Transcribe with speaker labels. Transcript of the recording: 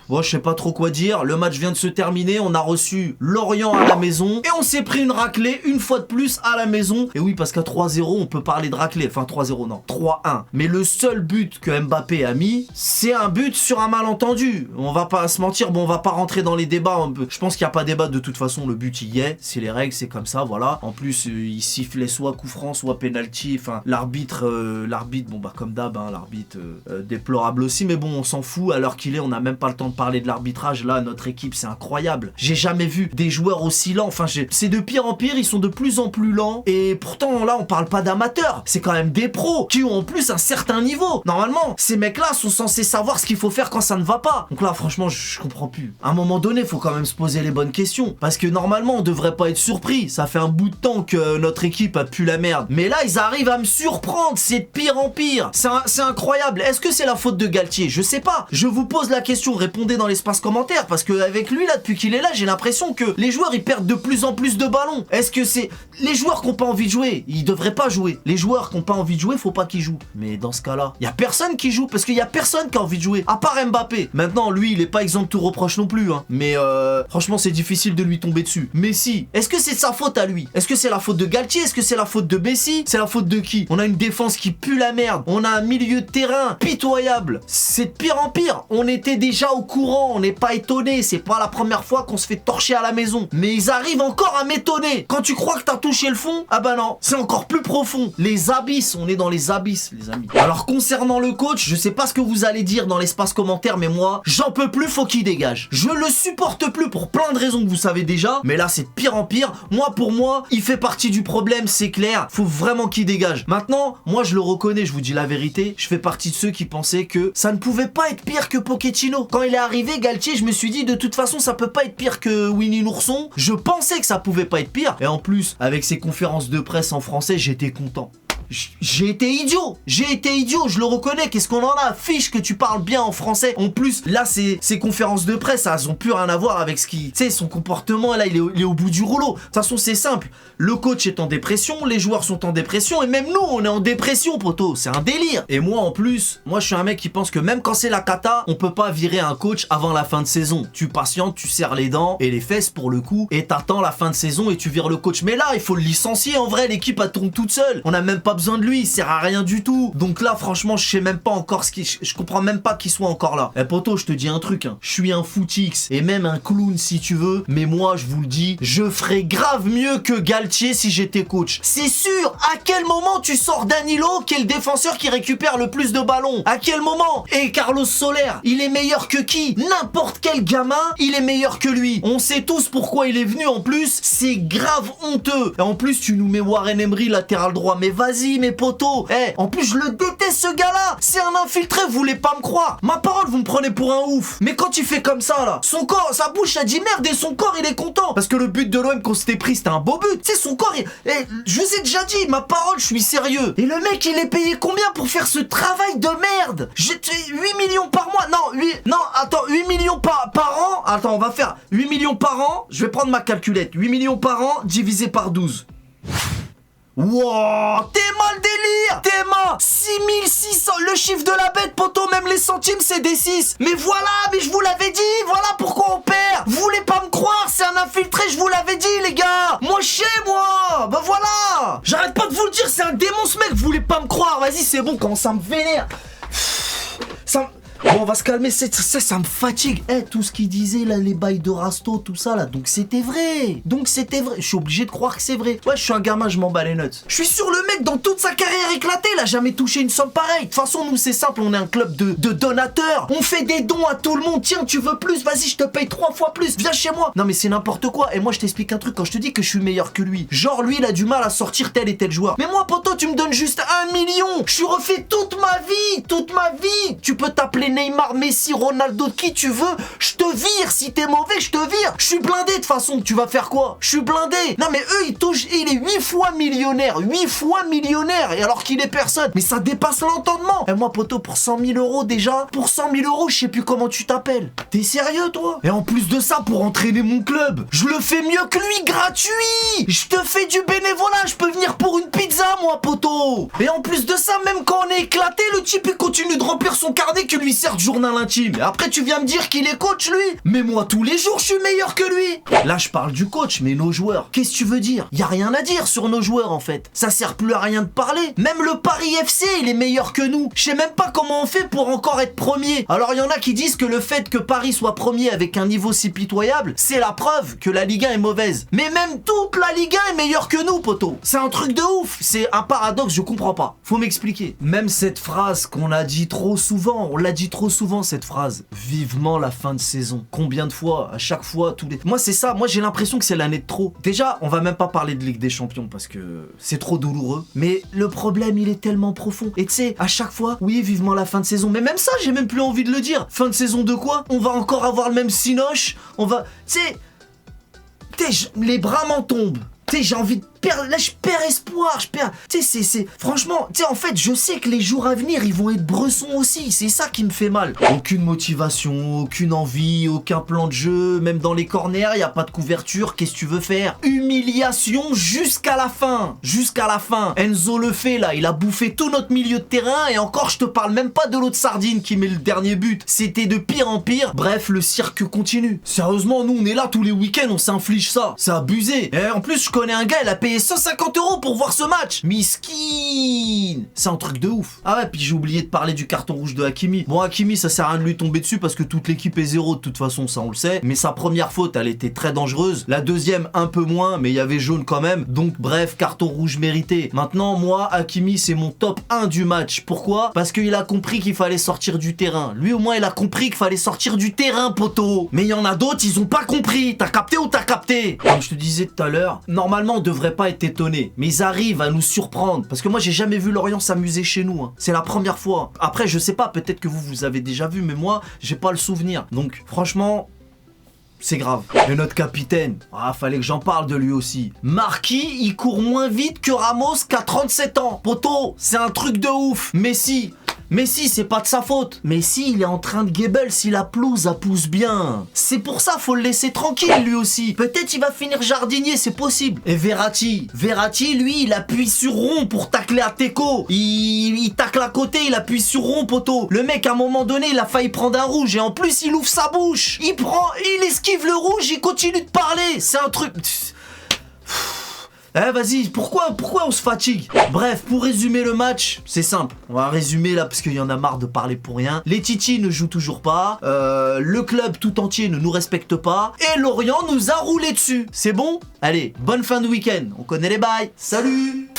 Speaker 1: Bon, je sais pas trop quoi dire. Le match vient de se terminer. On a reçu Lorient à la maison. Et on s'est pris une raclée une fois de plus à la maison. Et oui, parce qu'à 3-0, on peut parler de raclée. Enfin, 3-0, non. 3-1. Mais le seul but que Mbappé a mis, c'est un but sur un malentendu. On va pas se mentir. Bon, on va pas rentrer dans les débats. Je pense qu'il n'y a pas débat de toute façon. Le but, il y est. C'est les règles, c'est comme ça, voilà. En plus, il sifflait soit coup franc, soit penalty. Enfin, l'arbitre, bon, bah, comme d'hab, hein, l'arbitre déplorable aussi. Mais bon, on s'en fout. À l'heure qu'il est, on n'a même pas le temps de parler de l'arbitrage. Là, notre équipe, c'est incroyable. J'ai jamais vu des joueurs aussi lents. Enfin, c'est de pire en pire. Ils sont de plus en plus lents. Et pourtant, là, on parle pas d'amateurs. C'est quand même des pros qui ont en plus un certain niveau. Normalement, ces mecs-là sont censés savoir ce qu'il faut faire quand ça ne va pas. Donc là, franchement, je comprends plus. À un moment donné, faut quand même se poser les bonnes questions. Parce que normalement, on devrait pas être surpris. Ça fait un bout de temps que notre équipe a pu la merde. Mais là, ils arrivent à me surprendre. C'est de pire en pire. C'est incroyable. Est-ce que c'est la faute de Galtier? Je sais pas. Je vous pose la question. Répondez dans l'espace commentaire. Parce que avec lui, là, depuis qu'il est là, j'ai l'impression que les joueurs, ils perdent de plus en plus de ballons. Est-ce que c'est... Les joueurs qui n'ont pas envie de jouer, ils devraient pas jouer. Les joueurs qui n'ont pas envie de jouer, faut pas qu'ils jouent. Mais dans ce cas-là, il y a personne qui joue. Parce qu'il y a personne qui a envie de jouer. À part Mbappé. Maintenant, lui, il est pas exempt de tout reproche non plus. Hein. Mais franchement, c'est difficile de lui tomber dessus. Messi, est-ce que c'est de sa faute à lui? Est-ce que c'est la faute de Galtier? Est-ce que c'est la faute de Messi? C'est la faute de qui? On a une défense qui pue la merde. On a un milieu de terrain pitoyable. C'est de pire en pire. On était déjà au courant. On n'est pas étonné. C'est pas la première fois qu'on se fait torcher à la maison. Mais ils arrivent encore à m'étonner. Quand tu crois que t'as touché le fond, ah bah non. C'est encore plus profond. Les abysses. On est dans les abysses, les amis. Alors, concernant le coach, je sais pas ce que vous allez dire dans l'espace commentaire, mais moi, j'en peux plus, faut qu'il dégage. Je le supporte plus pour plein de raisons que vous savez déjà. Mais là, c'est de pire en pire. Moi, pour moi, il fait partie du problème, c'est clair. Faut vraiment qu'il dégage. Maintenant, moi, je le reconnais, je vous dis la vérité. Je fais partie de ceux qui pensaient que ça ne pouvait pas être pire que Pochettino. Quand il est arrivé, Galtier, je me suis dit, de toute façon, ça peut pas être pire que Winnie l'ourson. Je pensais que ça pouvait pas être pire. Et en plus, avec ses conférences de presse en français, j'étais content. J'ai été idiot, je le reconnais. Qu'est-ce qu'on en a? Fiche que tu parles bien en français. En plus, là, ces conférences de presse, elles ont plus rien à voir avec ce qui... Tu sais, son comportement, là, il est au bout du rouleau. De toute façon, c'est simple. Le coach est en dépression, les joueurs sont en dépression, et même nous, on est en dépression, poteau. C'est un délire. Et moi, en plus, moi, je suis un mec qui pense que même quand c'est la cata, on peut pas virer un coach avant la fin de saison. Tu patientes, tu serres les dents et les fesses pour le coup, et t'attends la fin de saison et tu vires le coach. Mais là, il faut le licencier. En vrai, l'équipe, elle tourne toute seule. On a même pas besoin de lui, il sert à rien du tout. Donc là, franchement, je sais même pas encore je comprends même pas qu'il soit encore là. Eh poto, je te dis un truc, hein. Je suis un footix et même un clown si tu veux, mais moi, je vous le dis, je ferais grave mieux que Galtier si j'étais coach. C'est sûr. À quel moment tu sors Danilo, qui est le défenseur qui récupère le plus de ballons? À quel moment? Et Carlos Soler, il est meilleur que qui? N'importe quel gamin, il est meilleur que lui. On sait tous pourquoi il est venu en plus. C'est grave honteux. Et en plus, tu nous mets Warren Emery latéral droit. Mais vas-y, mes potos. En plus, je le déteste, ce gars-là. C'est un infiltré, vous voulez pas me croire. Ma parole, vous me prenez pour un ouf. Mais quand il fait comme ça, là, son corps, sa bouche, elle dit merde, et son corps, il est content. Parce que le but de l'OM qu'on s'était pris, c'était un beau but. Tu sais, son corps, je vous ai déjà dit, ma parole, je suis sérieux. Et le mec, il est payé combien pour faire ce travail de merde? 8 millions par mois. Non, attends, 8 millions par an. Attends, on va faire 8 millions par an. Je vais prendre ma calculette. 8 millions par an divisé par 12. Wow, t'es mal délire. T'es mal. 6600, le chiffre de la bête, poteau, même les centimes c'est des 6. Mais voilà, mais je vous l'avais dit, voilà pourquoi on perd. Vous voulez pas me croire, c'est un infiltré, je vous l'avais dit les gars. Moi je sais moi, bah voilà. J'arrête pas de vous le dire, c'est un démon ce mec, vous voulez pas me croire. Vas-y c'est bon, quand ça me vénère. Bon, on va se calmer, ça me fatigue. Tout ce qu'il disait là, les bails de Rasto, tout ça là, donc c'était vrai. Je suis obligé de croire que c'est vrai. Ouais, je suis un gamin, je m'en bats les nuts. Je suis sûr, le mec, dans toute sa carrière éclatée, il a jamais touché une somme pareille. De toute façon, nous, c'est simple, on est un club de donateurs. On fait des dons à tout le monde. Tiens, tu veux plus? Vas-y, je te paye 3 fois plus. Viens chez moi. Non, mais c'est n'importe quoi. Et moi, je t'explique un truc. Quand je te dis que je suis meilleur que lui, genre, lui, il a du mal à sortir tel et tel joueur. Mais moi, poto, tu me donnes juste 1 million. Je suis refait toute ma vie. Tu peux t'appeler Neymar, Messi, Ronaldo, qui tu veux, je te vire. Si t'es mauvais, je te vire. Je suis blindé de toute façon. Tu vas faire quoi? Je suis blindé. Non mais eux, il est 8 fois millionnaire. 8 fois millionnaire. Et alors qu'il est personne. Mais ça dépasse l'entendement. Et moi, poto, pour 100 000 euros déjà, pour 100 000 euros, je sais plus comment tu t'appelles. T'es sérieux, toi? Et en plus de ça, pour entraîner mon club, je le fais mieux que lui, gratuit. Je te fais du bénévolat. Je peux venir pour une pizza, moi, poto. Et en plus de ça, même quand on est éclaté, le type, il continue de remplir son carnet que lui certes journal intime. Et après, tu viens me dire qu'il est coach, lui. Mais moi, tous les jours, je suis meilleur que lui. Là, je parle du coach, mais nos joueurs, qu'est-ce que tu veux dire? Y a rien à dire sur nos joueurs, en fait. Ça sert plus à rien de parler. Même le Paris FC, il est meilleur que nous. Je sais même pas comment on fait pour encore être premier. Alors, il y en a qui disent que le fait que Paris soit premier avec un niveau si pitoyable, c'est la preuve que la Ligue 1 est mauvaise. Mais même toute la Ligue 1 est meilleure que nous, poto. C'est un truc de ouf. C'est un paradoxe, je comprends pas. Faut m'expliquer. Même cette phrase qu'on a dit trop souvent, on l'a dit trop souvent cette phrase. Vivement la fin de saison. Combien de fois? À chaque fois, tous les... Moi, c'est ça. Moi, j'ai l'impression que c'est l'année de trop. Déjà, on va même pas parler de Ligue des Champions parce que c'est trop douloureux. Mais le problème, il est tellement profond. Et tu sais, à chaque fois, oui, vivement la fin de saison. Mais même ça, j'ai même plus envie de le dire. Fin de saison de quoi? On va encore avoir le même cinoche. On va... Tu sais, les bras m'en tombent. Tu sais, j'ai envie de perdre... Là, je perds espoir, je perds... Tu sais, c'est... Franchement, tu sais, en fait, je sais que les jours à venir, ils vont être bressons aussi. C'est ça qui me fait mal. Aucune motivation, aucune envie, aucun plan de jeu. Même dans les corners, il n'y a pas de couverture. Qu'est-ce que tu veux faire? Humiliation jusqu'à la fin. Jusqu'à la fin. Enzo le fait, là. Il a bouffé tout notre milieu de terrain. Et encore, je te parle même pas de l'autre sardine qui met le dernier but. C'était de pire en pire. Bref, le cirque continue. Sérieusement, nous, on est là tous les week-ends. On s'inflige ça. C'est abusé. Et en plus, je connais un gars, il a payé 150 € pour voir ce match. Miskin. C'est un truc de ouf. Ah ouais, puis j'ai oublié de parler du carton rouge de Hakimi. Bon, Hakimi, ça sert à rien de lui tomber dessus parce que toute l'équipe est zéro de toute façon, ça on le sait. Mais sa première faute, elle était très dangereuse. La deuxième, un peu moins, mais il y avait jaune quand même. Donc bref, carton rouge mérité. Maintenant, moi, Hakimi, c'est mon top 1 du match. Pourquoi? Parce qu'il a compris qu'il fallait sortir du terrain. Lui, au moins, il a compris qu'il fallait sortir du terrain, poteau. Mais il y en a d'autres, ils ont pas compris. T'as capté ou t'as capté? Comme je te disais tout à l'heure, normalement, on devrait pas être étonné, mais ils arrivent à nous surprendre parce que moi j'ai jamais vu Lorient s'amuser chez nous, hein. C'est la première fois. Après je sais pas, peut-être que vous avez déjà vu, mais moi j'ai pas le souvenir. Donc franchement, c'est grave. Et notre capitaine, fallait que j'en parle de lui aussi. Marquis, il court moins vite que Ramos qu'à 37 ans. Poto, c'est un truc de ouf. Messi, c'est pas de sa faute. Messi, il est en train de Goebbels si la pelouse, elle pousse bien. C'est pour ça, faut le laisser tranquille, lui aussi. Peut-être il va finir jardinier, c'est possible. Et Verratti, lui, il appuie sur rond pour tacler à Teco. Il tacle à côté, il appuie sur rond, poteau. Le mec, à un moment donné, il a failli prendre un rouge. Et en plus, il ouvre sa bouche. Il esquive le rouge, il continue de parler. C'est un truc... Vas-y, pourquoi on se fatigue? Bref, pour résumer le match, c'est simple. On va résumer là parce qu'il y en a marre de parler pour rien. Les Titi ne jouent toujours pas. Le club tout entier ne nous respecte pas. Et Lorient nous a roulé dessus. C'est bon? Allez, bonne fin de week-end. On connaît les bails. Salut!